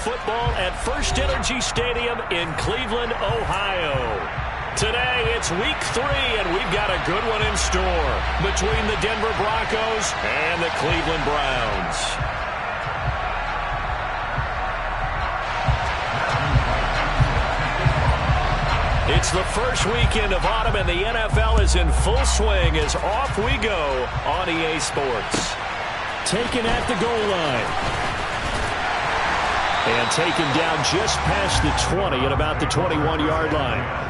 football at First Energy Stadium in Cleveland, Ohio. Today, it's week 3, and we've got a good one in store between the Denver Broncos and the Cleveland Browns. It's the first weekend of autumn, and the NFL is in full swing as off we go on EA Sports. Taken at the goal line. And taken down just past the 20 at about the 21-yard line.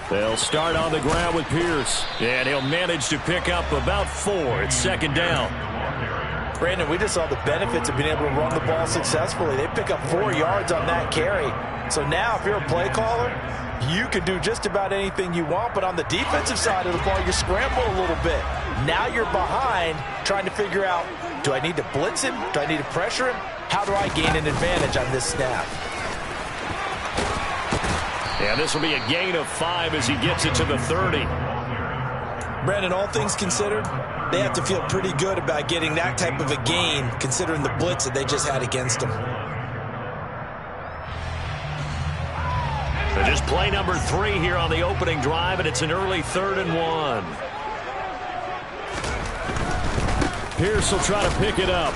They'll start on the ground with Pierce, and he'll manage to pick up about 4. It's second down. Brandon, we just saw the benefits of being able to run the ball successfully. They pick up 4 yards on that carry. So now if you're a play caller, you can do just about anything you want, but on the defensive side of the ball, you scramble a little bit. Now you're behind trying to figure out, do I need to blitz him? Do I need to pressure him? How do I gain an advantage on this snap? And this will be a gain of 5 as he gets it to the 30. Brandon, all things considered, they have to feel pretty good about getting that type of a gain considering the blitz that they just had against them. So just play number 3 here on the opening drive, and it's an early 3rd and 1. Pierce will try to pick it up.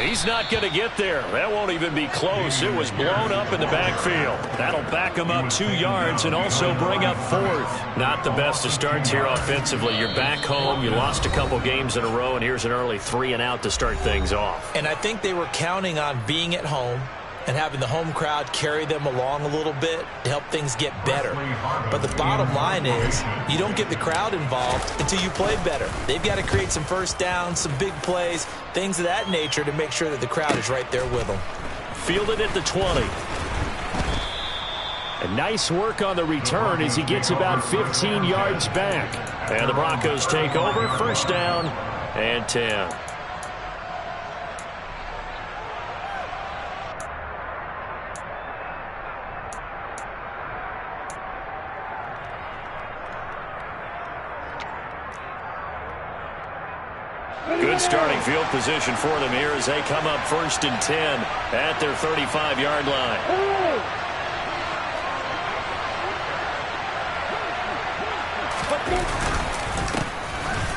He's not going to get there. That won't even be close. It was blown up in the backfield. That'll back him up 2 yards and also bring up 4th. Not the best of starts here offensively. You're back home. You lost a couple games in a row, and here's an early 3 and out to start things off. And I think they were counting on being at home and having the home crowd carry them along a little bit to help things get better. But the bottom line is you don't get the crowd involved until you play better. They've got to create some first downs, some big plays, things of that nature to make sure that the crowd is right there with them. Fielded at the 20. And nice work on the return as he gets about 15 yards back. And the Broncos take over, first down and 10. Good starting field position for them here as they come up 1st and 10 at their 35-yard line.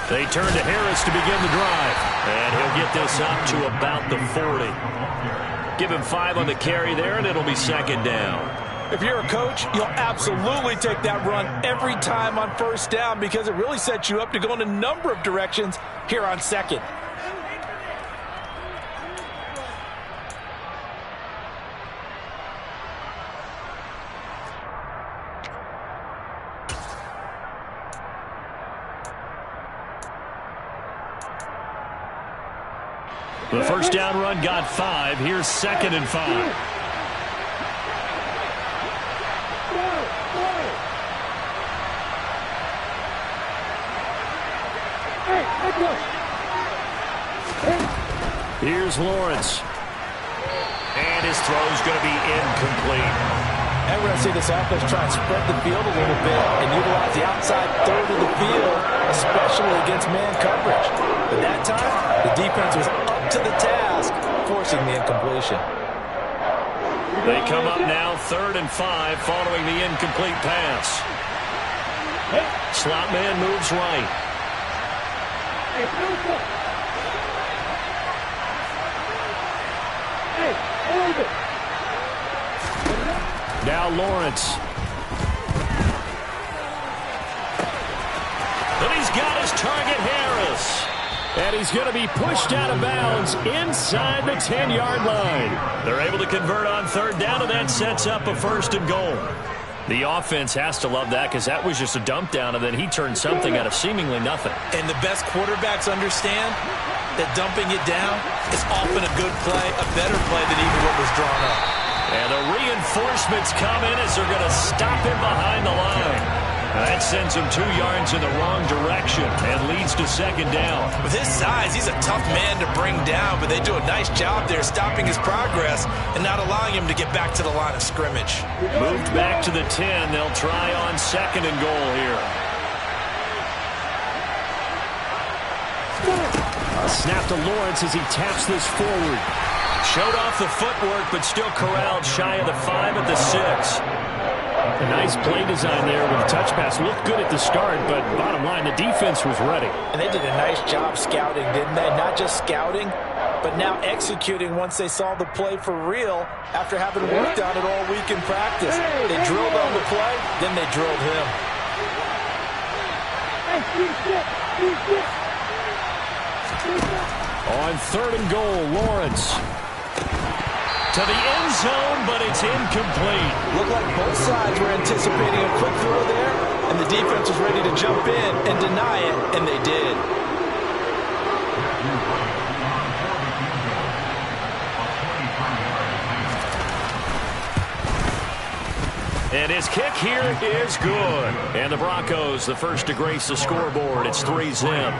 They turn to Harris to begin the drive, and he'll get this up to about the 40. Give him 5 on the carry there, and it'll be second down. If you're a coach, you'll absolutely take that run every time on first down because it really sets you up to go in a number of directions here on second. The first down run got 5. Here's 2nd and 5. Here's Lawrence. And his throw's going to be incomplete. And we're going to see this offense try and spread the field a little bit and utilize the outside third of the field, especially against man coverage. But that time, the defense was up to the task, forcing the incompletion. They come up now 3rd and 5 following the incomplete pass. Slot man moves right. Now Lawrence. And he's got his target, Harris. And he's going to be pushed out of bounds inside the 10-yard line. They're able to convert on 3rd down, and that sets up a 1st and goal. The offense has to love that because that was just a dump down, and then he turned something out of seemingly nothing. And the best quarterbacks understand that dumping it down is often a good play, a better play than even what was drawn up. And the reinforcements come in as they're going to stop him behind the line. That sends him 2 yards in the wrong direction and leads to second down. With his size, he's a tough man to bring down, but they do a nice job there stopping his progress and not allowing him to get back to the line of scrimmage. Moved back to the 10. They'll try on second and goal here. A snap to Lawrence as he taps this forward. Showed off the footwork, but still corralled shy of the 5 at the 6. A nice play design there with a touch pass. Looked good at the start, but bottom line, the defense was ready. And they did a nice job scouting, didn't they? Not just scouting, but now executing once they saw the play for real after having worked on it all week in practice. They drilled on the play, then they drilled him. On third and goal, Lawrence. To the end zone, but it's incomplete. Looked like both sides were anticipating a quick throw there, and the defense was ready to jump in and deny it, and they did. And his kick here is good. And the Broncos, the first to grace the scoreboard. It's 3-zip.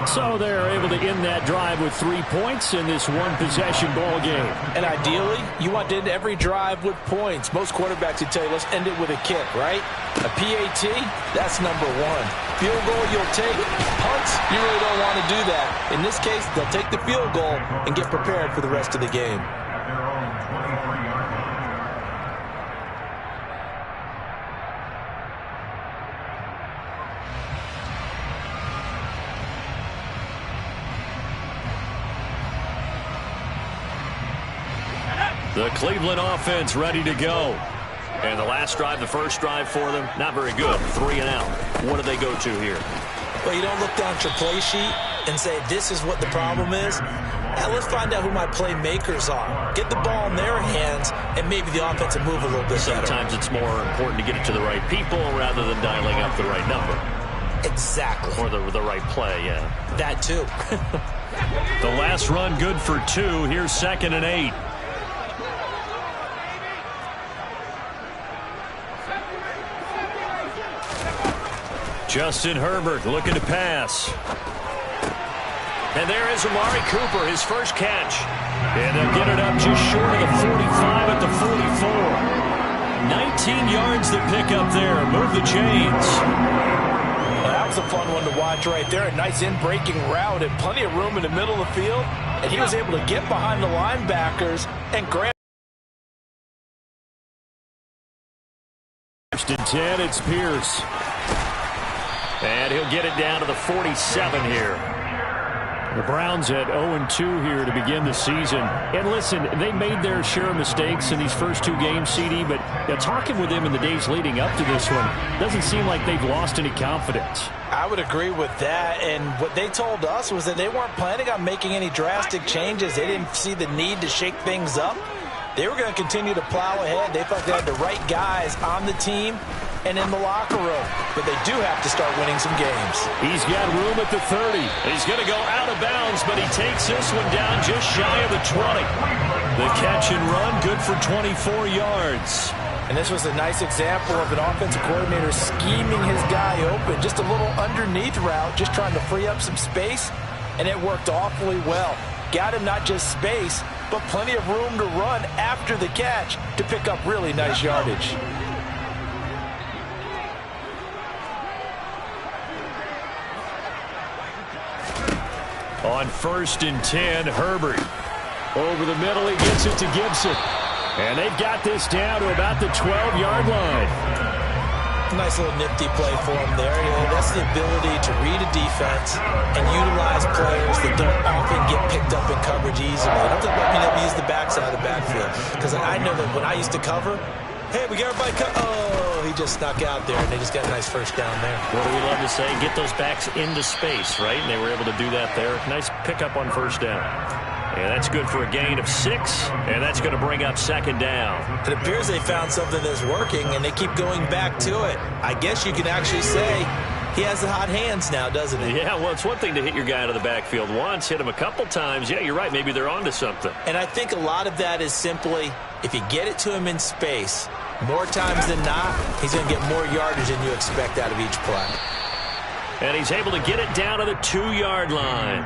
So they're able to end that drive with 3 points in this one-possession ball game. And ideally, you want to end every drive with points. Most quarterbacks would tell you, let's end it with a kick, right? A PAT, that's number 1. Field goal, you'll take. Punts, you really don't want to do that. In this case, they'll take the field goal and get prepared for the rest of the game. The Cleveland offense ready to go. And the last drive, the first drive for them, not very good. 3 and out. What do they go to here? Well, you don't look down at your play sheet and say, this is what the problem is. Now let's find out who my playmakers are. Get the ball in their hands, and maybe the offense will move a little bit better. Sometimes it's more important to get it to the right people rather than dialing up the right number. Exactly. Or the right play, yeah. That too. The last run good for 2. Here's 2nd and 8. Justin Herbert looking to pass. And there is Amari Cooper, his first catch. And they'll get it up just short of the 45 at the 44. 19 yards to pick up there. Move the chains. Well, that was a fun one to watch right there. A nice in-breaking route and plenty of room in the middle of the field. And he was able to get behind the linebackers and grab. First and 10, it's Pierce. And he'll get it down to the 47 here. The Browns at 0-2 here to begin the season. And listen, they made their share of mistakes in these first 2 games, CD, but talking with them in the days leading up to this one, doesn't seem like they've lost any confidence. I would agree with that, and what they told us was that they weren't planning on making any drastic changes. They didn't see the need to shake things up. They were going to continue to plow ahead. They felt they had the right guys on the team and in the locker room. But they do have to start winning some games. He's got room at the 30. He's going to go out of bounds, but he takes this one down just shy of the 20. The catch and run, good for 24 yards. And this was a nice example of an offensive coordinator scheming his guy open. Just a little underneath route, just trying to free up some space, and it worked awfully well. Got him not just space, but plenty of room to run after the catch to pick up really nice yardage. On 1st and 10, Herbert. Over the middle, he gets it to Gibson. And they've got this down to about the 12-yard line. Nice little nifty play for him there. You know, that's the ability to read a defense and utilize players that don't often get picked up in coverage easily. I'm talking about being able to use the backside of the backfield. Because I know that when I used to cover, hey, we got everybody oh, he just snuck out there, and they just got a nice first down there. What do we love to say? Get those backs into space, right? And they were able to do that there. Nice pickup on first down. And that's good for a gain of 6, and that's going to bring up 2nd down. It appears they found something that's working, and they keep going back to it. I guess you can actually say he has the hot hands now, doesn't he? Yeah, well, it's one thing to hit your guy out of the backfield once, hit him a couple times. Yeah, you're right. Maybe they're onto something. And I think a lot of that is simply, if you get it to him in space, more times than not, he's going to get more yardage than you expect out of each play. And he's able to get it down to the 2-yard line.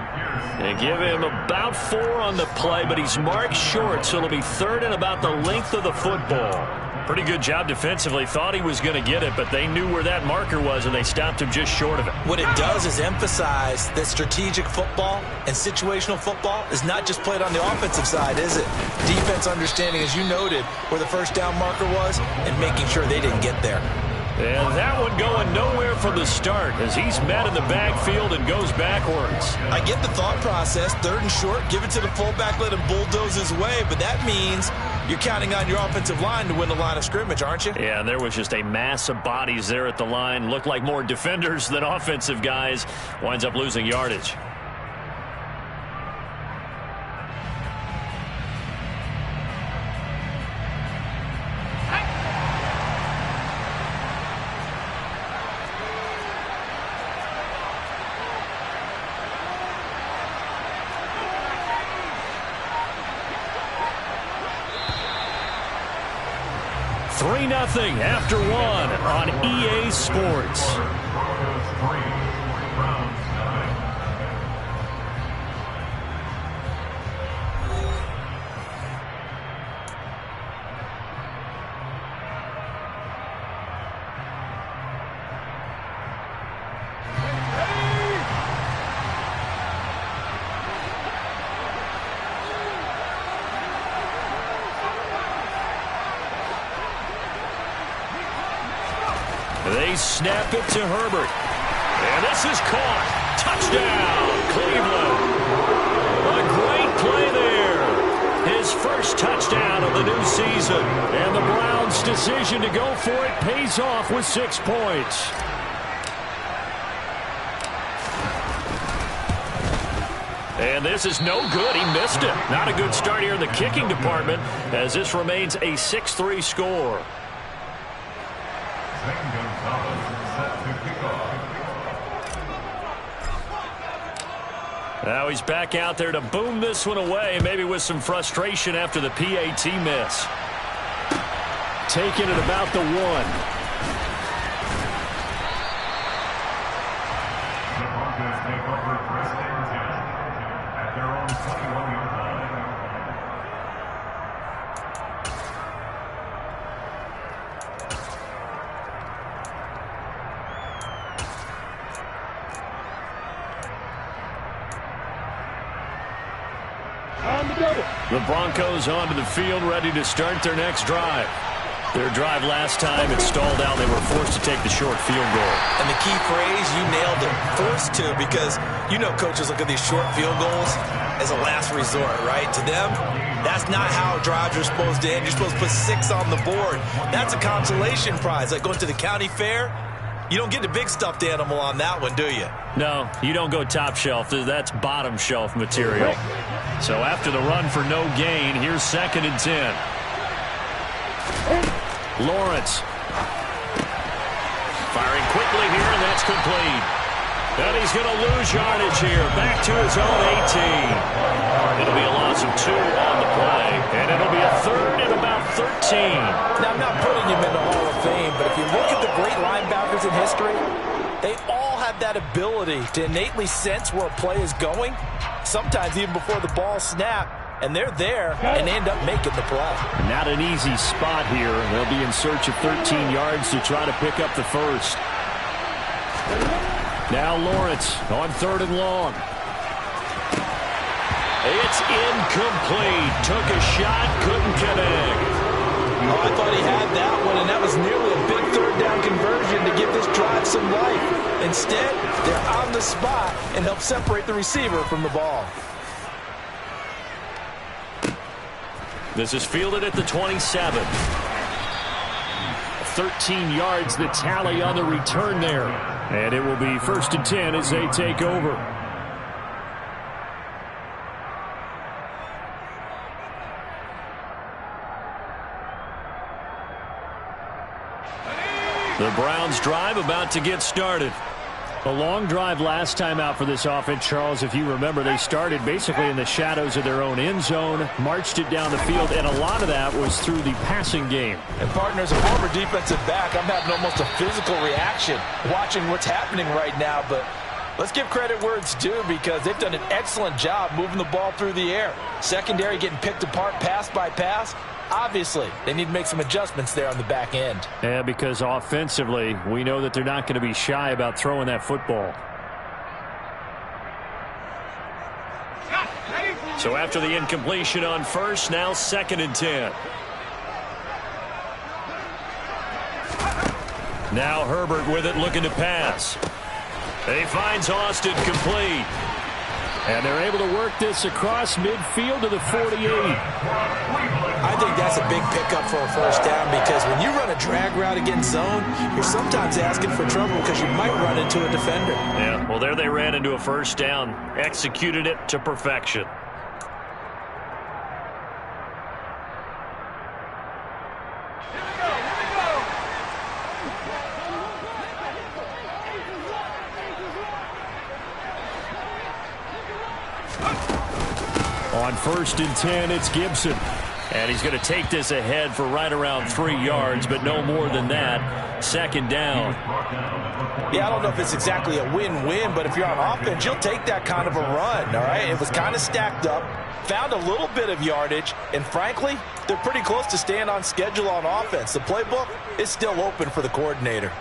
And give him about 4 on the play, but he's marked short, so it'll be 3rd and about the length of the football. Pretty good job defensively. Thought he was going to get it, but they knew where that marker was, and they stopped him just short of it. What it does is emphasize that strategic football and situational football is not just played on the offensive side, is it? Defense understanding, as you noted, where the first down marker was and making sure they didn't get there. And that one going nowhere from the start as he's met in the backfield and goes backwards. I get the thought process, 3rd and short, give it to the fullback, let him bulldoze his way, but that means you're counting on your offensive line to win the line of scrimmage, aren't you? Yeah, there was just a mass of bodies there at the line. Looked like more defenders than offensive guys. Winds up losing yardage. Nothing after 1 on EA Sports. They snap it to Herbert. And this is caught. Touchdown, Cleveland. A great play there. His first touchdown of the new season. And the Browns' decision to go for it pays off with 6 points. And this is no good. He missed it. Not a good start here in the kicking department as this remains a 6-3 score. Now he's back out there to boom this one away, maybe with some frustration after the PAT miss. Taking it about the 1. The Broncos onto the field, ready to start their next drive. Their drive last time, it stalled out. They were forced to take the short field goal. And the key phrase, you nailed it, forced to, because you know coaches look at these short field goals as a last resort, right? To them, that's not how drives are supposed to end. You're supposed to put 6 on the board. That's a consolation prize, like going to the county fair. You don't get the big stuffed animal on that one, do you? No, you don't go top shelf. That's bottom shelf material. So after the run for no gain, here's 2nd and 10. Lawrence. Firing quickly here, and that's complete. And he's going to lose yardage here. Back to his own 18. It'll be a loss of 2 on the play. And it'll be a 3rd and about 13. Now, I'm not putting him in the Hall of Fame, but if you look at the great linebackers in history, they all have that ability to innately sense where a play is going, sometimes even before the ball snaps, and they're there and end up making the play. Not an easy spot here. They'll be in search of 13 yards to try to pick up the first. Now Lawrence on 3rd and long. It's incomplete. Took a shot, couldn't connect. Oh, I thought he had that one, and that was nearly a big 3rd down conversion to give this drive some life. Instead, they're on the spot and help separate the receiver from the ball. This is fielded at the 27. 13 yards the tally on the return there. And it will be 1st and 10 as they take over. The Browns drive about to get started. A long drive last time out for this offense, Charles. If you remember, they started basically in the shadows of their own end zone, marched it down the field, and a lot of that was through the passing game. And partners, a former defensive back, I'm having almost a physical reaction watching what's happening right now, but let's give credit where it's due because they've done an excellent job moving the ball through the air. Secondary getting picked apart pass by pass. Obviously, they need to make some adjustments there on the back end. Yeah, because offensively, we know that they're not going to be shy about throwing that football. So after the incompletion on first, now 2nd and 10. Now Herbert with it, looking to pass. He finds Austin complete. And they're able to work this across midfield to the 48. I think that's a big pickup for a first down because when you run a drag route against zone, you're sometimes asking for trouble because you might run into a defender. Yeah, well, there they ran into a first down. Executed it to perfection. On 1st and 10, it's Gibson. And he's going to take this ahead for right around 3 yards, but no more than that. 2nd down. Yeah, I don't know if it's exactly a win-win, but if you're on offense, you'll take that kind of a run, all right? It was kind of stacked up, found a little bit of yardage, and frankly, they're pretty close to staying on schedule on offense. The playbook is still open for the coordinator.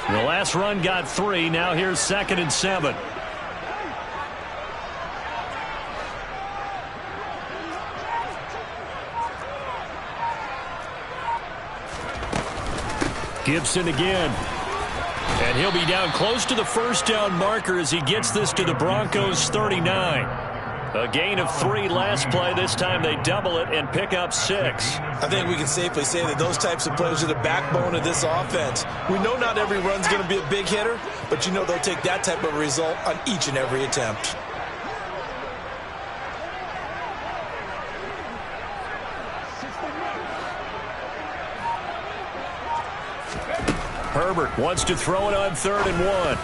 The last run got 3. Now here's 2nd and 7. Gibson again. And he'll be down close to the first down marker as he gets this to the Broncos 39. A gain of 3 last play. This time they double it and pick up 6. I think we can safely say that those types of players are the backbone of this offense. We know not every run's going to be a big hitter, but you know they'll take that type of result on each and every attempt. Herbert wants to throw it on 3rd and 1.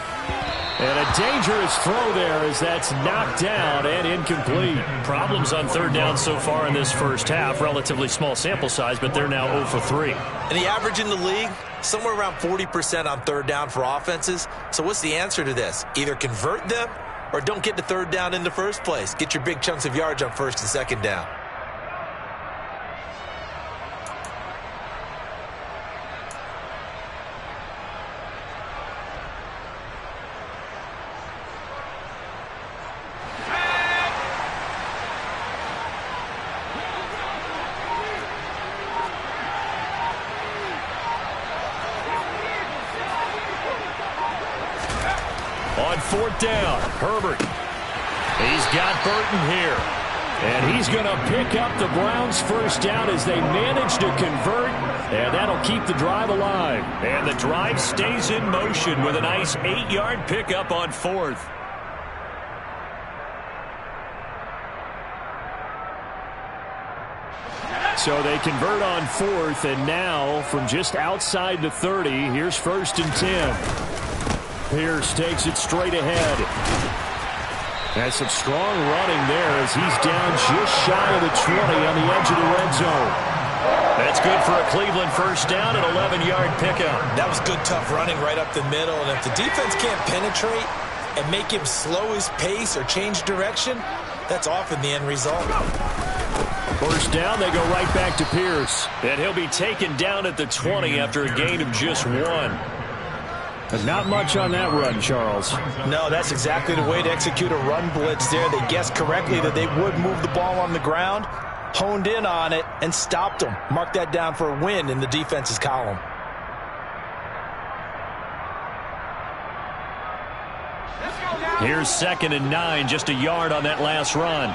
And a dangerous throw there as that's knocked down and incomplete. Problems on 3rd down so far in this first half. Relatively small sample size, but they're now 0 for 3. And the average in the league, somewhere around 40% on 3rd down for offenses. So what's the answer to this? Either convert them or don't get to 3rd down in the first place. Get your big chunks of yards on 1st and 2nd down. On 4th down, Herbert. He's got Burton here. And he's going to pick up the Browns' first down as they manage to convert. And that'll keep the drive alive. And the drive stays in motion with a nice 8-yard pickup on 4th. So they convert on 4th, and now from just outside the 30, here's 1st and 10. Pierce takes it straight ahead. That's some strong running there as he's down just shy of the 20 on the edge of the red zone. That's good for a Cleveland first down, an 11-yard pickup. That was good, tough running right up the middle. And if the defense can't penetrate and make him slow his pace or change direction, that's often the end result. First down, they go right back to Pierce. And he'll be taken down at the 20 after a gain of just 1. And not much on that run, Charles. No, that's exactly the way to execute a run blitz there. They guessed correctly that they would move the ball on the ground, honed in on it, and stopped them. Mark that down for a win in the defense's column. Here's 2nd and 9, just a yard on that last run.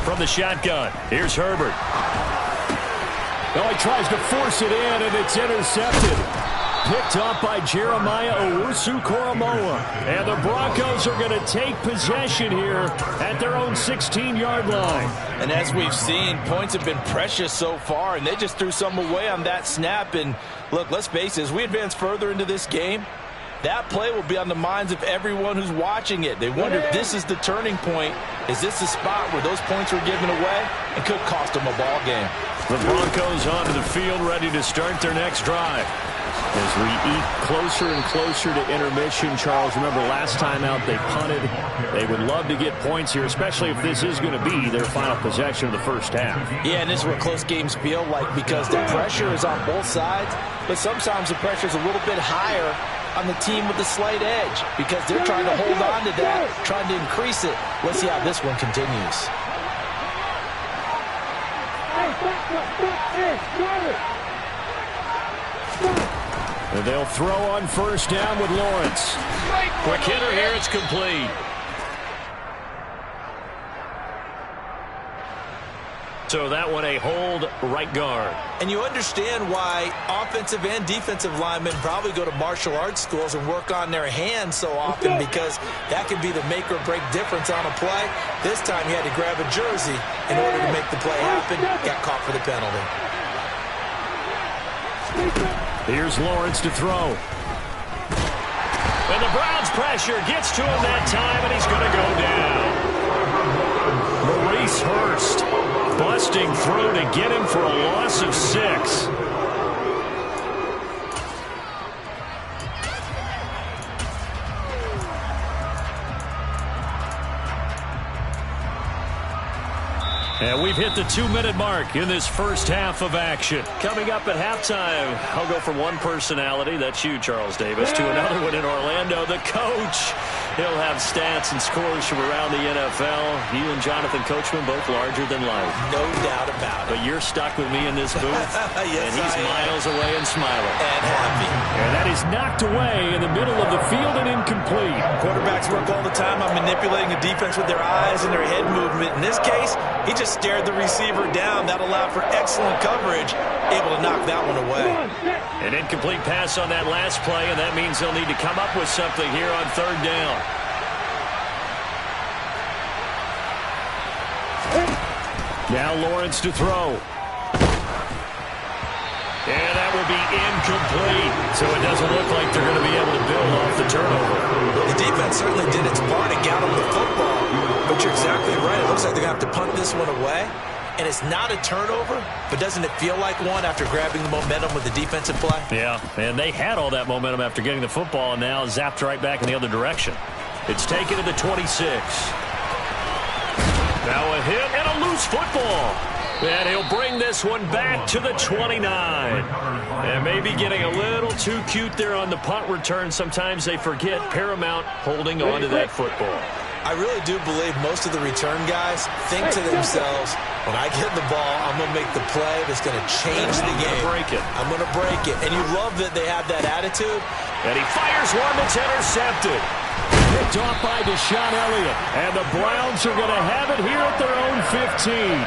From the shotgun, here's Herbert. Well, he tries to force it in, and it's intercepted. Picked up by Jeremiah Owusu-Koramoah. And the Broncos are going to take possession here at their own 16-yard line. And as we've seen, points have been precious so far, and they just threw some away on that snap. And look, let's face it, as we advance further into this game, that play will be on the minds of everyone who's watching it. They wonder if this is the turning point. Is this the spot where those points were given away and could cost them a ball game? The Broncos onto the field, ready to start their next drive. As we eke closer and closer to intermission, Charles, remember last time out they punted. They would love to get points here, especially if this is going to be their final possession of the first half. Yeah, and this is what close games feel like because the pressure is on both sides, but sometimes the pressure is a little bit higher on the team with the slight edge because they're trying to hold on to that, trying to increase it. Let's see how this one continues. And they'll throw on first down with Lawrence. Quick hitter here, it's complete. So that one a hold right guard. And you understand why offensive and defensive linemen probably go to martial arts schools and work on their hands so often because that can be the make or break difference on a play. This time he had to grab a jersey in order to make the play happen. Got caught for the penalty. Here's Lawrence to throw. And the Browns pressure gets to him that time, and he's going to go down. Maurice Hurst busting through to get him for a loss of 6. And we've hit the 2-minute mark in this first half of action. Coming up at halftime, I'll go from one personality, that's you, Charles Davis, to another one in Orlando, the coach. He'll have stats and scores from around the NFL. You and Jonathan Coachman both larger than life. No doubt about it. But you're stuck with me in this booth, Yes, and he's miles away and smiling. And happy. And that is knocked away in the middle of the field and incomplete. Quarterbacks work all the time on manipulating the defense with their eyes and their head movement. In this case, he just stared the receiver down. That allowed for excellent coverage, able to knock that one away. An incomplete pass on that last play, and that means they'll need to come up with something here on third down. Now Lawrence to throw. And that will be incomplete. So it doesn't look like they're going to be able to build off the turnover. The defense certainly did its part and got him the football. But you're exactly right. It looks like they're going to have to punt this one away. And it's not a turnover, but doesn't it feel like one after grabbing the momentum with the defensive play? Yeah, and they had all that momentum after getting the football and now zapped right back in the other direction. It's taken to the 26. Now a hit and a loose football. And he'll bring this one back to the 29. And maybe getting a little too cute there on the punt return. Sometimes they forget paramount holding on to that football. I really do believe most of the return guys think to themselves, when I get the ball, I'm going to make the play that's going to change the game. I'm going to break it. And you love that they have that attitude. And he fires one that's intercepted. Picked off by Deshaun Elliott. And the Browns are going to have it here at their own 15.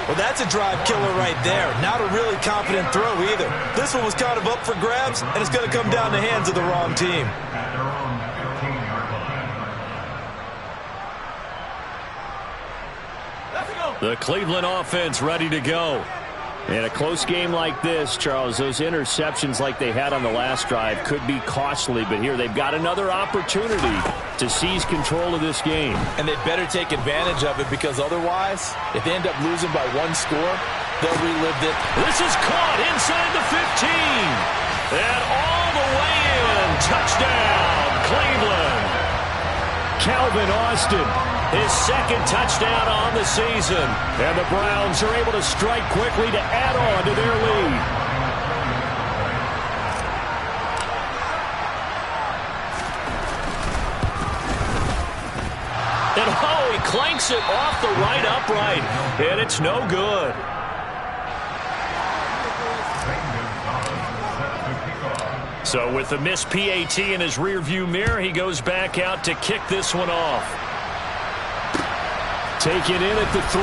Well, that's a drive killer right there. Not a really confident throw either. This one was kind of up for grabs, and it's going to come down the hands of the wrong team. The Cleveland offense ready to go. In a close game like this, Charles, those interceptions like they had on the last drive could be costly, but here they've got another opportunity to seize control of this game. And they'd better take advantage of it because otherwise, if they end up losing by one score, they'll relive it. This is caught inside the 15. And all the way in. Touchdown, Cleveland. Calvin Austin. His second touchdown on the season. And the Browns are able to strike quickly to add on to their lead. And oh, he clanks it off the right upright. And it's no good. So with the missed PAT in his rearview mirror, he goes back out to kick this one off. Taken in at the 3.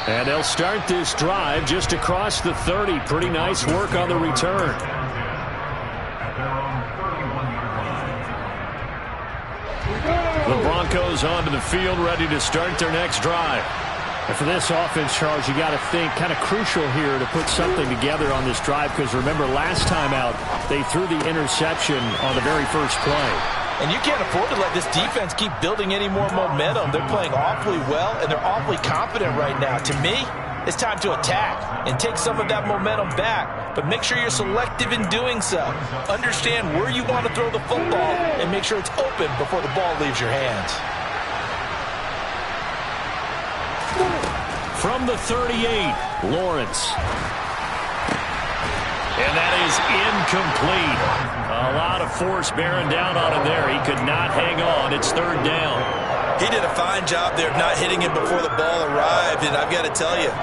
And they'll start this drive just across the 30. Pretty nice work on the return. The Broncos onto the field, ready to start their next drive. And for this offense, Charles, you got to think kind of crucial here to put something together on this drive, because remember last time out they threw the interception on the very first play. And you can't afford to let this defense keep building any more momentum. They're playing awfully well, and they're awfully confident right now. To me, it's time to attack and take some of that momentum back, but make sure you're selective in doing so. Understand where you want to throw the football and make sure it's open before the ball leaves your hands. From the 38, Lawrence. And that is incomplete. A lot of force bearing down on him there. He could not hang on. It's third down. He did a fine job there of not hitting him before the ball arrived, and I've got to tell you,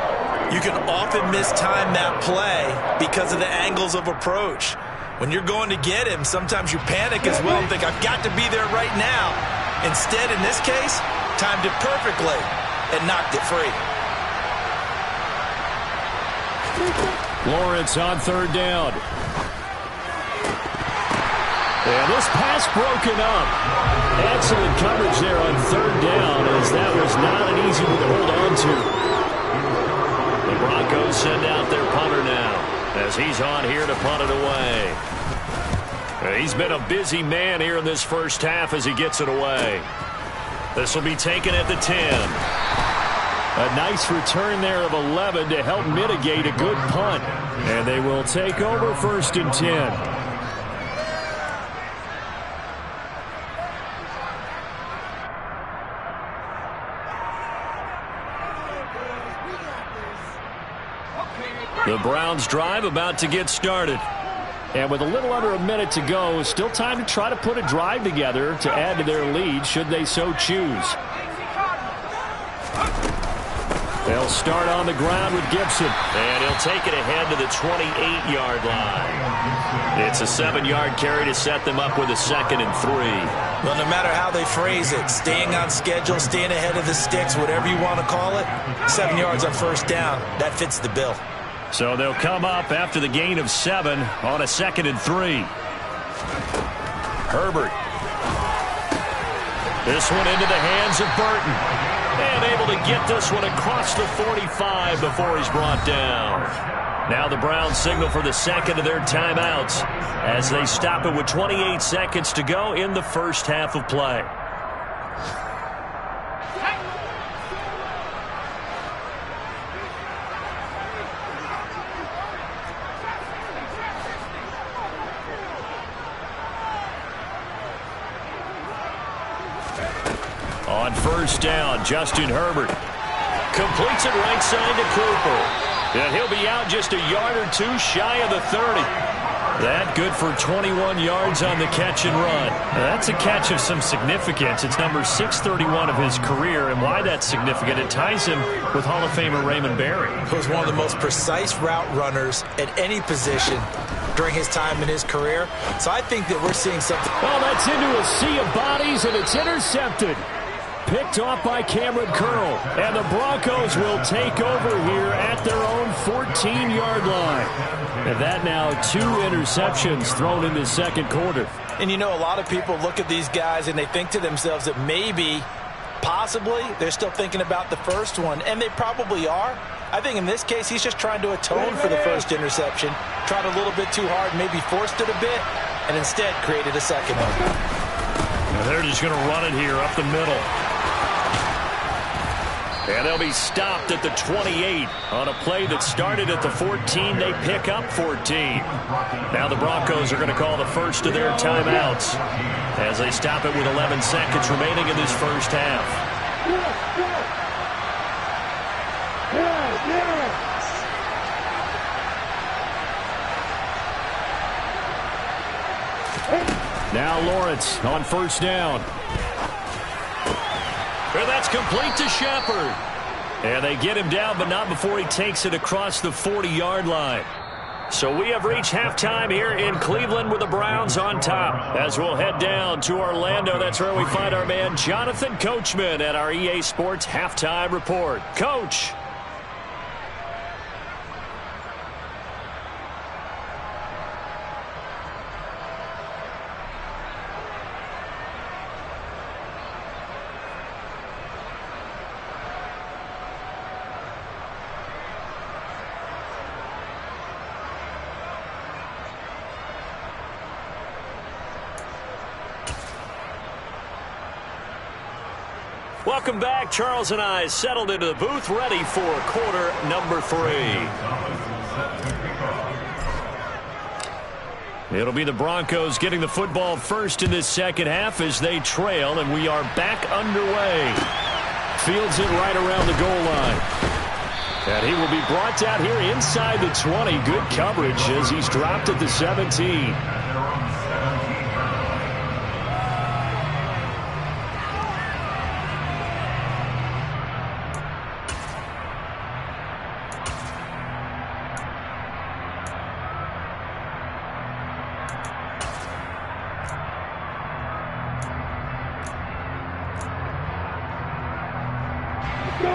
you can often mistime that play because of the angles of approach. When you're going to get him, sometimes you panic as well and think, I've got to be there right now. Instead, in this case, timed it perfectly and knocked it free. Lawrence on third down. And this pass broken up. Excellent coverage there on third down, as that was not an easy one to hold on to. The Broncos send out their punter now, as he's on here to punt it away. He's been a busy man here in this first half as he gets it away. This will be taken at the 10. A nice return there of 11 to help mitigate a good punt. And they will take over first and 10. The Browns drive about to get started. And with a little under a minute to go, still time to try to put a drive together to add to their lead should they so choose. They'll start on the ground with Gibson. And he'll take it ahead to the 28-yard line. It's a 7-yard carry to set them up with a 2nd and 3. Well, no matter how they phrase it, staying on schedule, staying ahead of the sticks, whatever you want to call it, 7 yards on first down, that fits the bill. So they'll come up after the gain of 7 on a 2nd and 3. Herbert. This one into the hands of Burton. And able to get this one across the 45 before he's brought down. Now the Browns signal for the second of their timeouts as they stop it with 28 seconds to go in the first half of play. On first down, Justin Herbert completes it right side to Cooper. And he'll be out just a yard or two shy of the 30. That good for 21 yards on the catch and run. That's a catch of some significance. It's number 631 of his career, and why that's significant, it ties him with Hall of Famer Raymond Berry. He was one of the most precise route runners at any position during his time in his career. So I think that we're seeing something. Oh, that's into a sea of bodies, and it's intercepted. Picked off by Cameron Curl. And the Broncos will take over here at their own 14-yard line. And that now 2 interceptions thrown in the second quarter. And you know, a lot of people look at these guys and they think to themselves that maybe, possibly, they're still thinking about the first one. And they probably are. I think in this case, he's just trying to atone for the first interception. Tried a little bit too hard, maybe forced it a bit, and instead created a second one. Now they're just going to run it here up the middle. And they'll be stopped at the 28 on a play that started at the 14. They pick up 14. Now the Broncos are going to call the first of their timeouts as they stop it with 11 seconds remaining in this first half. Now Lawrence on first down. And that's complete to Shepard. And they get him down, but not before he takes it across the 40-yard line. So we have reached halftime here in Cleveland with the Browns on top. As we'll head down to Orlando, that's where we find our man Jonathan Coachman at our EA Sports Halftime Report. Coach. Welcome back. Charles and I settled into the booth, ready for quarter number 3. It'll be the Broncos getting the football first in this second half as they trail, and we are back underway. Fields it right around the goal line. And he will be brought down here inside the 20. Good coverage as he's dropped at the 17.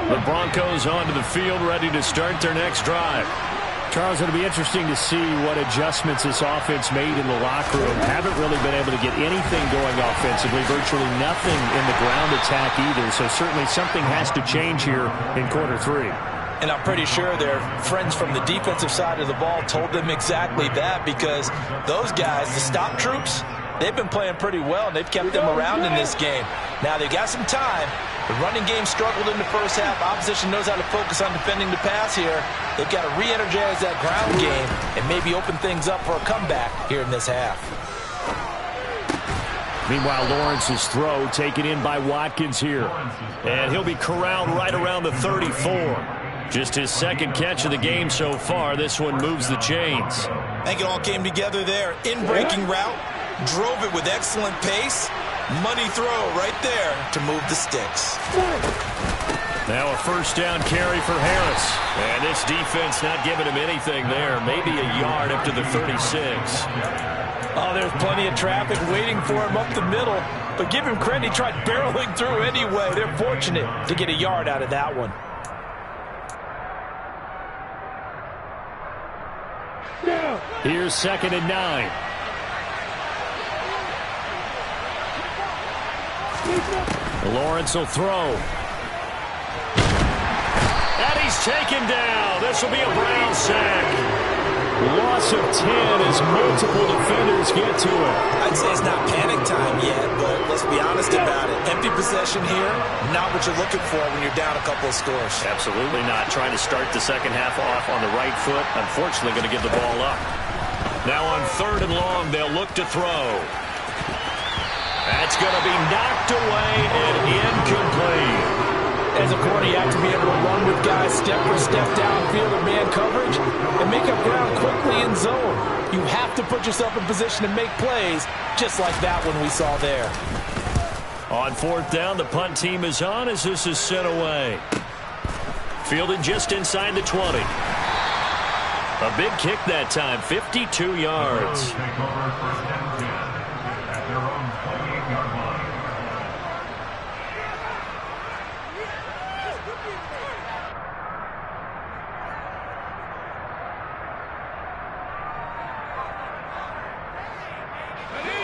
The Broncos onto the field, ready to start their next drive. Charles, it'll be interesting to see what adjustments this offense made in the locker room. Haven't really been able to get anything going offensively, virtually nothing in the ground attack either. So certainly something has to change here in quarter 3. And I'm pretty sure their friends from the defensive side of the ball told them exactly that, because those guys, the stop troops, they've been playing pretty well, and they've kept them around in this game. Now, they've got some time. The running game struggled in the first half. Opposition knows how to focus on defending the pass here. They've got to re-energize that ground game and maybe open things up for a comeback here in this half. Meanwhile, Lawrence's throw taken in by Watkins here. And he'll be corralled right around the 34. Just his second catch of the game so far. This one moves the chains. I think it all came together there. In-breaking route, drove it with excellent pace. Money throw right there to move the sticks. Now a first down carry for Harris. And this defense not giving him anything there. Maybe a yard up to the 36. Oh, there's plenty of traffic waiting for him up the middle. But give him credit, he tried barreling through anyway. They're fortunate to get a yard out of that one. Here's 2nd and 9. Lawrence will throw. And he's taken down. This will be a Brown sack. Loss of 10 as multiple defenders get to it. I'd say it's not panic time yet, but let's be honest about it. Empty possession here, not what you're looking for when you're down a couple of scores. Absolutely not. Trying to start the second half off on the right foot. Unfortunately, going to give the ball up. Now on 3rd and long, they'll look to throw. That's going to be knocked away and incomplete. As a corner, you have to be able to run with guys step for step downfield in man coverage and make up ground quickly in zone. You have to put yourself in position to make plays, just like that one we saw there. On 4th down, the punt team is on as this is sent away. Fielded just inside the 20. A big kick that time, 52 yards.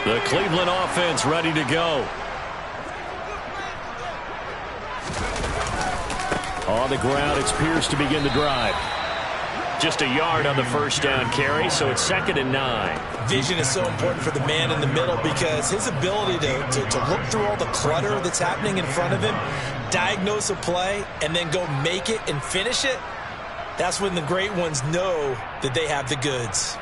The Cleveland offense ready to go. On the ground, it's Pierce to begin the drive. Just a yard on the first down carry, so it's 2nd and 9. Vision is so important for the man in the middle because his ability to look through all the clutter that's happening in front of him, diagnose a play, and then go make it and finish it, that's when the great ones know that they have the goods.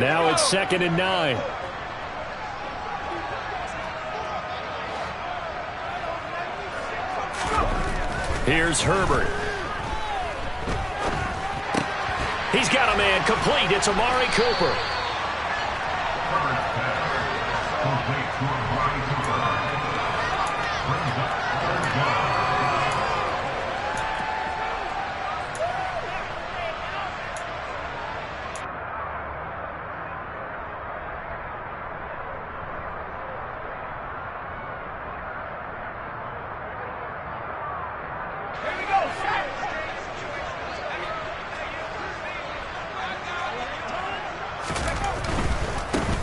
Now it's 2nd and 9. Here's Herbert. He's got a man complete. It's Amari Cooper.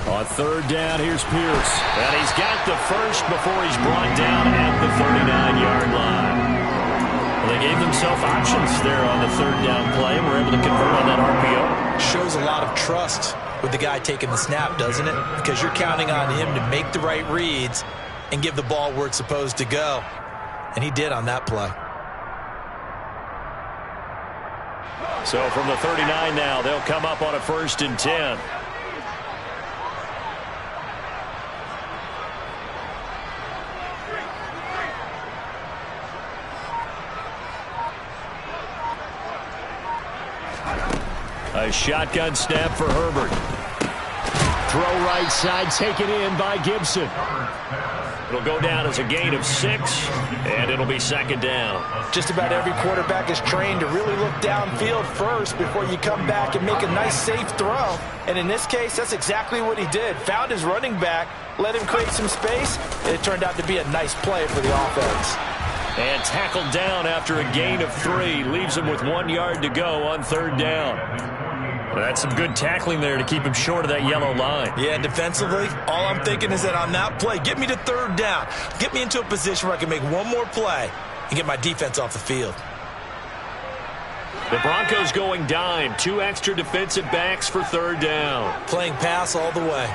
On 3rd down, here's Pierce. And he's got the first before he's brought down at the 39-yard line. Well, they gave themselves options there on the 3rd down play and were able to convert on that RPO. Shows a lot of trust with the guy taking the snap, doesn't it? Because you're counting on him to make the right reads and give the ball where it's supposed to go. And he did on that play. So from the 39 now, they'll come up on a 1st and 10. A shotgun snap for Herbert. Throw right side, taken in by Gibson. It'll go down as a gain of 6, and it'll be 2nd down. Just about every quarterback is trained to really look downfield first before you come back and make a nice, safe throw. And in this case, that's exactly what he did. Found his running back, let him create some space, and it turned out to be a nice play for the offense. And tackled down after a gain of 3. Leaves him with 1 yard to go on 3rd down. Well, that's some good tackling there to keep him short of that yellow line. Yeah, and defensively, all I'm thinking is that on that play, get me to 3rd down. Get me into a position where I can make one more play and get my defense off the field. The Broncos going dime. 2 extra defensive backs for 3rd down. Playing pass all the way.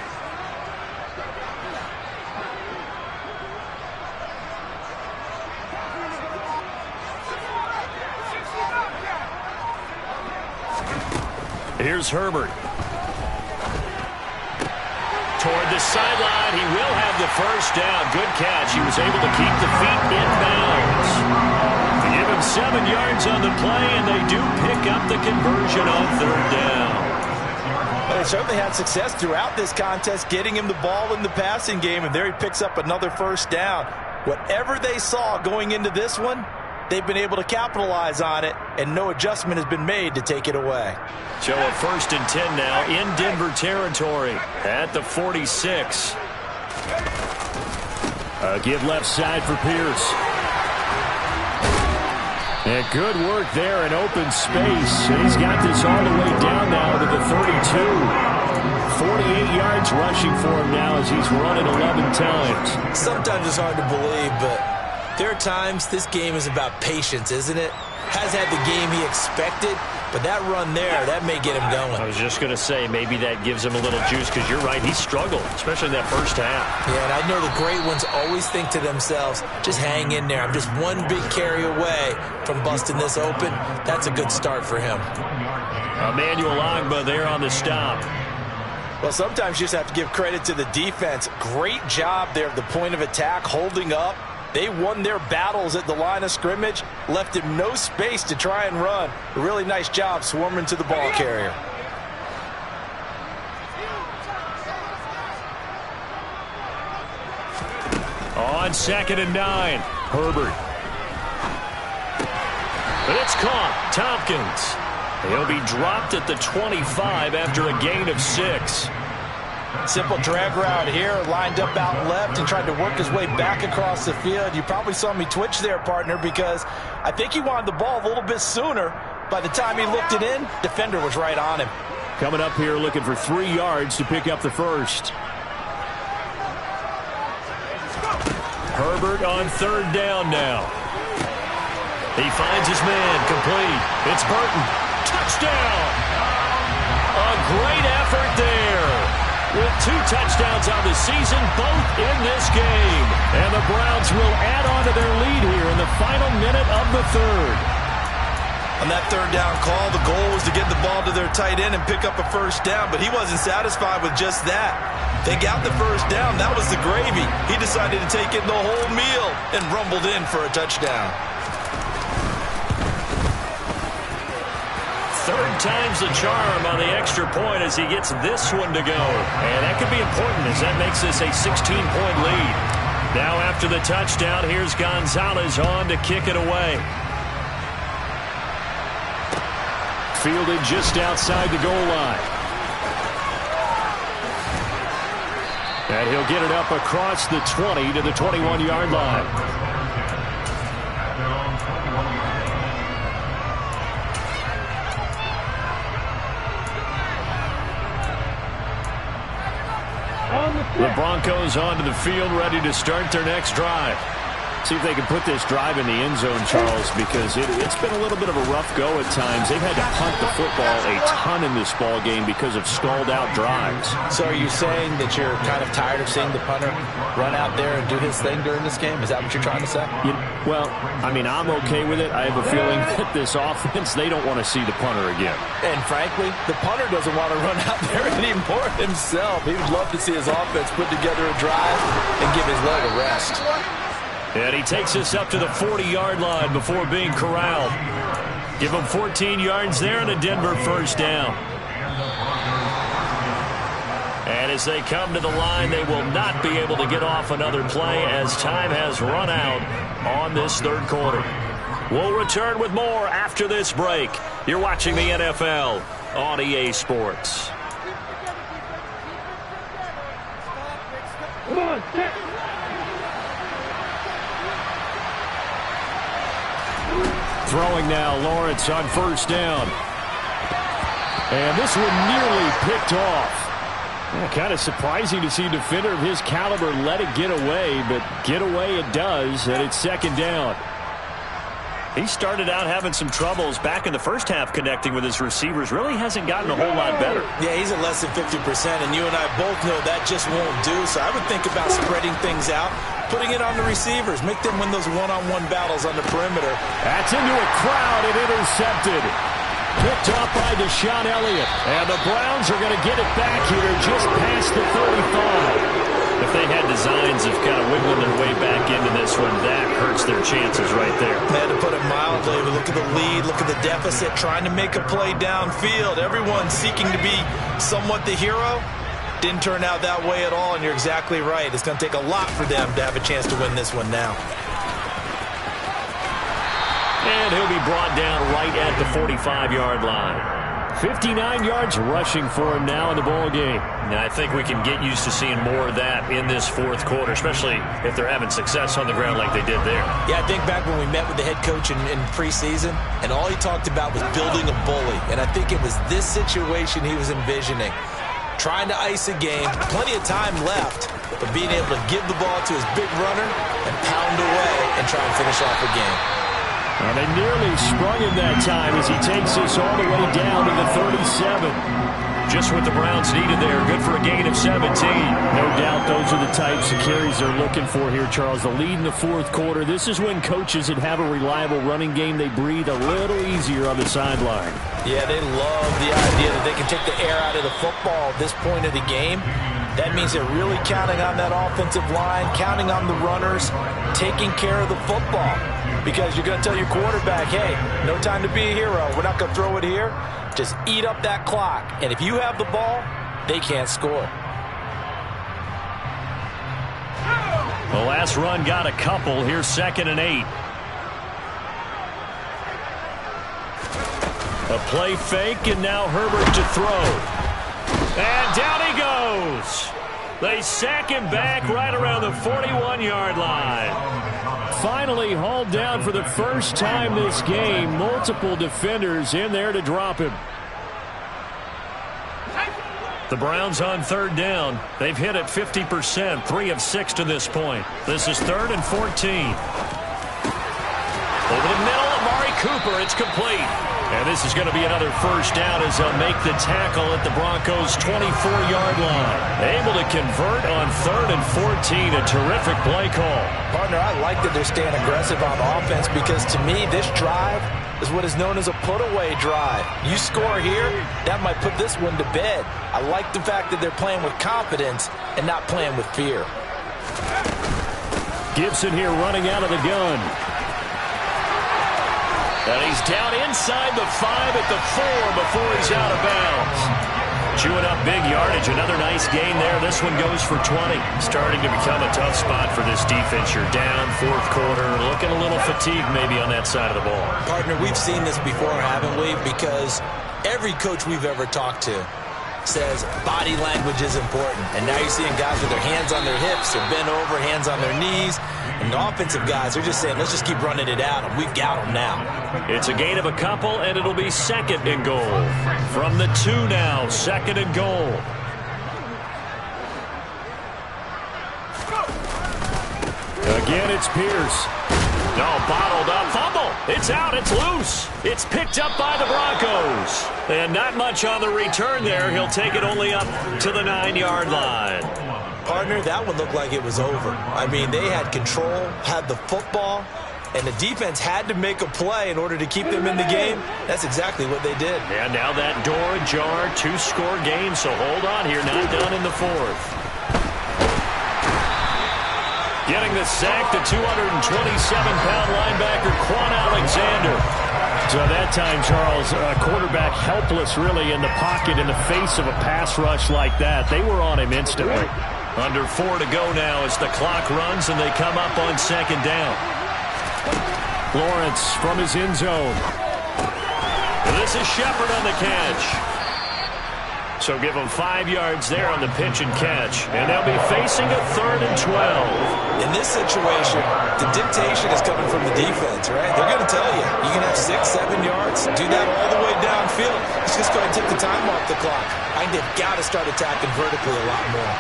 Here's Herbert. Toward the sideline. He will have the 1st down. Good catch. He was able to keep the feet in bounds. They give him 7 yards on the play, and they do pick up the conversion on 3rd down. Well, they certainly had success throughout this contest, getting him the ball in the passing game, and there he picks up another 1st down. Whatever they saw going into this one, they've been able to capitalize on it, and no adjustment has been made to take it away. So a 1st and 10 now in Denver territory at the 46. A give left side for Pierce. And good work there in open space. And he's got this all the way down now to the 32. 48 yards rushing for him now as he's run it 11 times. Sometimes it's hard to believe, but there are times this game is about patience, isn't it? Has had the game he expected, but that run there, that may get him going. I was just going to say, maybe that gives him a little juice, because you're right, he struggled, especially in that 1st half. Yeah, and I know the great ones always think to themselves, just hang in there. I'm just one big carry away from busting this open. That's a good start for him. Emmanuel Ogbah there on the stop. Well, sometimes you just have to give credit to the defense. Great job there at the point of attack, holding up. They won their battles at the line of scrimmage, left him no space to try and run. A really nice job swarming to the ball carrier. On 2nd and 9, Herbert. But it's caught. Tompkins. He'll be dropped at the 25 after a gain of 6. Simple drag route here, lined up out left and tried to work his way back across the field. You probably saw me twitch there, partner, because I think he wanted the ball a little bit sooner. By the time he looked it in, defender was right on him. Coming up here looking for 3 yards to pick up the 1st. Herbert on 3rd down now. He finds his man, complete. It's Burton. Touchdown! A great effort there. With 2 touchdowns on the season, both in this game. And the Browns will add on to their lead here in the final minute of the 3rd. On that 3rd down call, the goal was to get the ball to their tight end and pick up a 1st down, but he wasn't satisfied with just that. They got the 1st down. That was the gravy. He decided to take in the whole meal and rumbled in for a touchdown. 3rd time's the charm on the extra point as he gets this one to go. And that could be important as that makes this a 16-point lead. Now after the touchdown, here's Gonzalez on to kick it away. Fielded just outside the goal line. And he'll get it up across the 20 to the 21-yard line. The Broncos onto the field, ready to start their next drive. See if they can put this drive in the end zone, Charles, because it's been a little bit of a rough go at times. They've had to punt the football a ton in this ball game because of stalled-out drives. So are you saying that you're kind of tired of seeing the punter run out there and do his thing during this game? Is that what you're trying to say? Well, I mean, I'm okay with it. I have a feeling that this offense, they don't want to see the punter again. And frankly, the punter doesn't want to run out there anymore himself. He would love to see his offense put together a drive and give his leg a rest. And he takes us up to the 40-yard line before being corralled. Give him 14 yards there and a Denver first down. And as they come to the line, they will not be able to get off another play as time has run out on this third quarter. We'll return with more after this break. You're watching the NFL on EA Sports. Come on, set. Throwing now, Lawrence on first down. And this one nearly picked off. Yeah, kind of surprising to see a defender of his caliber let it get away, but get away it does, and it's second down. He started out having some troubles back in the first half connecting with his receivers. Really hasn't gotten a whole lot better. Yeah, he's at less than 50%, and you and I both know that just won't do. So I would think about spreading things out, putting it on the receivers, make them win those one-on-one battles on the perimeter. That's into a crowd and intercepted. Picked off by Deshaun Elliott. And the Browns are going to get it back here just past the 35. If they had designs of kind of wiggling their way back into this one, that hurts their chances right there. They had to put it mildly. Look at the lead, look at the deficit, trying to make a play downfield. Everyone seeking to be somewhat the hero. Didn't turn out that way at all, and you're exactly right. It's going to take a lot for them to have a chance to win this one now. And he'll be brought down right at the 45-yard line. 59 yards rushing for him now in the ball game. Now, I think we can get used to seeing more of that in this fourth quarter, especially if they're having success on the ground like they did there. Yeah, I think back when we met with the head coach in preseason, and all he talked about was building a bully. And I think it was this situation he was envisioning. Trying to ice a game, plenty of time left, but being able to give the ball to his big runner and pound away and try and finish off a game. Well, they nearly sprung him that time as he takes us all the way down to the 37. Just what the Browns needed there. Good for a gain of 17. No doubt those are the types of carries they're looking for here, Charles. The lead in the fourth quarter. This is when coaches that have a reliable running game, they breathe a little easier on the sideline. Yeah, they love the idea that they can take the air out of the football at this point of the game. That means they're really counting on that offensive line, counting on the runners, taking care of the football. Because you're going to tell your quarterback, hey, no time to be a hero. We're not going to throw it here. Just eat up that clock. And if you have the ball, they can't score. The last run got a couple. Here's 2nd and 8. A play fake, and now Herbert to throw. And down he goes. They sack him back right around the 41-yard line. Finally hauled down for the first time this game. Multiple defenders in there to drop him. The Browns on third down. They've hit it 50%, 3 of 6 to this point. This is 3rd and 14. Over the middle, Amari Cooper. It's complete. And this is going to be another first down as they'll make the tackle at the Broncos' 24-yard line. Able to convert on 3rd and 14. A terrific play call. Partner, I like that they're staying aggressive on offense because to me, this drive is what is known as a put-away drive. You score here, that might put this one to bed. I like the fact that they're playing with confidence and not playing with fear. Gibson here running out of the gun. And he's down inside the 5 at the 4 before he's out of bounds. Chewing up big yardage. Another nice gain there. This one goes for 20. Starting to become a tough spot for this defense. You're down, fourth quarter. Looking a little fatigued maybe on that side of the ball. Partner, we've seen this before, haven't we? Because every coach we've ever talked to says body language is important. And now you're seeing guys with their hands on their hips, they're bent over, hands on their knees. And the offensive guys are just saying, let's just keep running it out, and we've got them now. It's a gain of a couple, and it'll be 2nd and goal. From the 2 now, 2nd and goal. Again, it's Pierce. No, bottled up. Fumble. It's out. It's loose. It's picked up by the Broncos. And not much on the return there. He'll take it only up to the 9-yard line. Partner, that one looked like it was over. I mean, they had control, had the football, and the defense had to make a play in order to keep them in the game. That's exactly what they did. And now that door ajar, 2-score game, so hold on here. Not done in the fourth. Getting the sack, the 227-pound linebacker, Quan Alexander. So that time, Charles, quarterback helpless really in the pocket in the face of a pass rush like that. They were on him instantly. Under 4 to go now as the clock runs and they come up on second down. Lawrence from his end zone. This is Shepard on the catch. So give them 5 yards there on the pitch and catch. And they'll be facing a 3rd and 12. In this situation, the dictation is coming from the defense, right? They're going to tell you, you can have 6, 7 yards, do that all the way downfield. Let's just go ahead and take the time off the clock. I think they've got to start attacking vertically a lot more.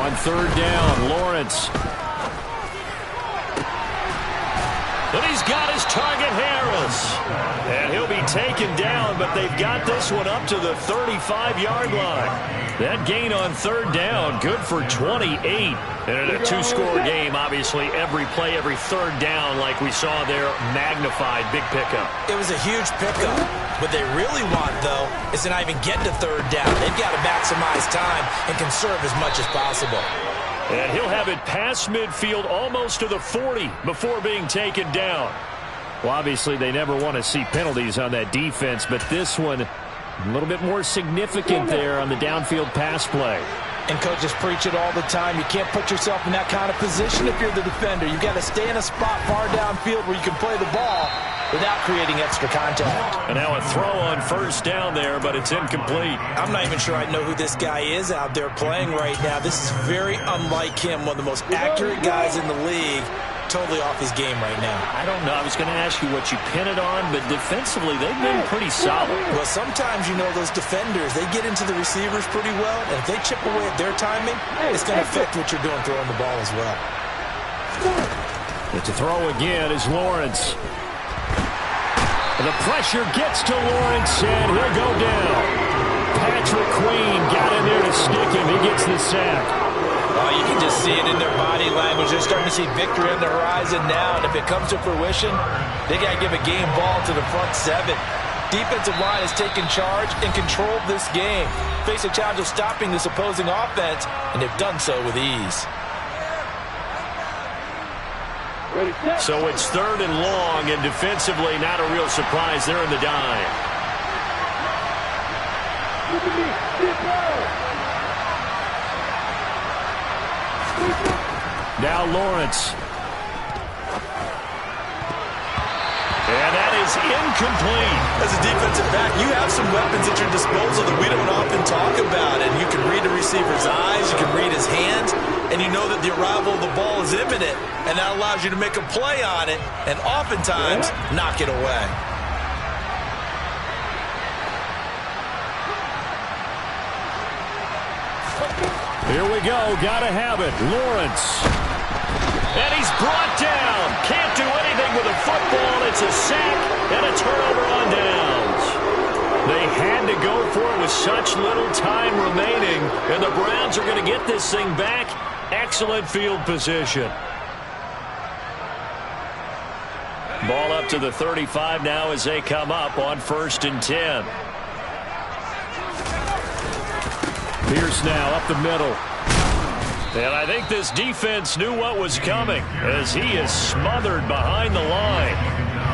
On 3rd down, Lawrence. And he's got his target, Harris. And he'll be taken down, but they've got this one up to the 35-yard line. That gain on 3rd down, good for 28. And in a 2-score game, obviously, every play, every 3rd down, like we saw there, magnified, big pickup. It was a huge pickup. What they really want, though, is to not even get to 3rd down. They've got to maximize time and conserve as much as possible. And he'll have it past midfield almost to the 40 before being taken down. Well, obviously, they never want to see penalties on that defense, but this one a little bit more significant there on the downfield pass play. And coaches preach it all the time. You can't put yourself in that kind of position if you're the defender. You've got to stay in a spot far downfield where you can play the ball without creating extra contact. And now a throw on 1st down there, but it's incomplete. I'm not even sure I know who this guy is out there playing right now. This is very unlike him, one of the most accurate guys in the league. Totally off his game right now. I don't know. I was going to ask you what you pin it on, but defensively, they've been pretty solid. Well, sometimes, you know, those defenders, they get into the receivers pretty well, and if they chip away at their timing, it's going to affect what you're doing throwing the ball as well. But to throw again is Lawrence. The pressure gets to Lawrence, and he'll go down. Patrick Queen got in there to stick him. He gets the sack. Oh, you can just see it in their body language. They're starting to see victory on the horizon now, and if it comes to fruition, they got to give a game ball to the front 7. Defensive line has taken charge and controlled this game. Face a challenge of stopping this opposing offense, and they've done so with ease. So it's 3rd and long, and defensively not a real surprise. They're in the dime. Now Lawrence. And that is incomplete. As a defensive back, you have some weapons at your disposal that we don't often talk about. And you can read the receiver's eyes, you can read his hands, and you know that the arrival of the ball is imminent. And that allows you to make a play on it and oftentimes knock it away. Here we go. Gotta have it. Lawrence. And he's brought down. Can't do anything with a football. It's a sack and a turnover on downs. They had to go for it with such little time remaining. And the Browns are going to get this thing back. Excellent field position. Ball up to the 35 now as they come up on 1st and 10. Pierce now up the middle. And I think this defense knew what was coming as he is smothered behind the line.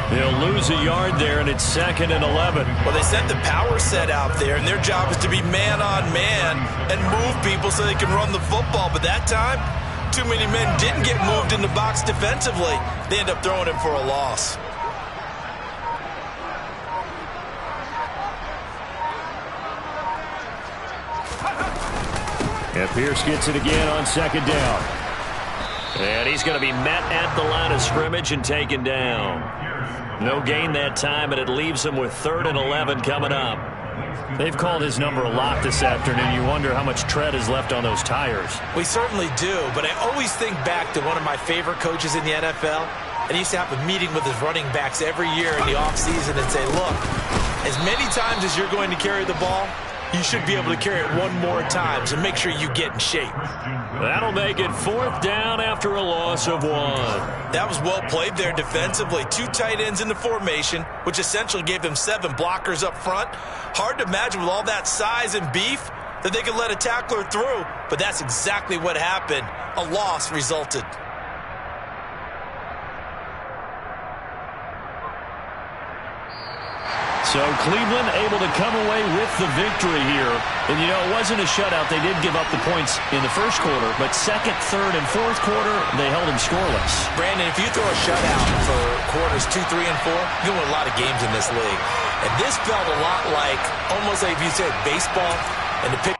They'll lose a yard there, and it's 2nd and 11. Well, they sent the power set out there, and their job is to be man-on-man and move people so they can run the football. But that time, too many men didn't get moved in the box defensively. They end up throwing him for a loss. And Pierce gets it again on 2nd down. And he's going to be met at the line of scrimmage and taken down. No gain that time, and it leaves him with 3rd and 11 coming up. They've called his number a lot this afternoon. You wonder how much tread is left on those tires. We certainly do, but I always think back to one of my favorite coaches in the NFL, and he used to have a meeting with his running backs every year in the offseason and say, look, as many times as you're going to carry the ball, you should be able to carry it one more time, so make sure you get in shape. That'll make it 4th down after a loss of 1. That was well played there defensively. 2 tight ends in the formation, which essentially gave them 7 blockers up front. Hard to imagine with all that size and beef that they could let a tackler through, but that's exactly what happened. A loss resulted. So Cleveland able to come away with the victory here. And, you know, it wasn't a shutout. They did give up the points in the first quarter, but second, third, and fourth quarter, they held them scoreless. Brandon, if you throw a shutout for quarters 2, 3, and 4, you win a lot of games in this league. And this felt a lot like, almost like if you said baseball, and to pick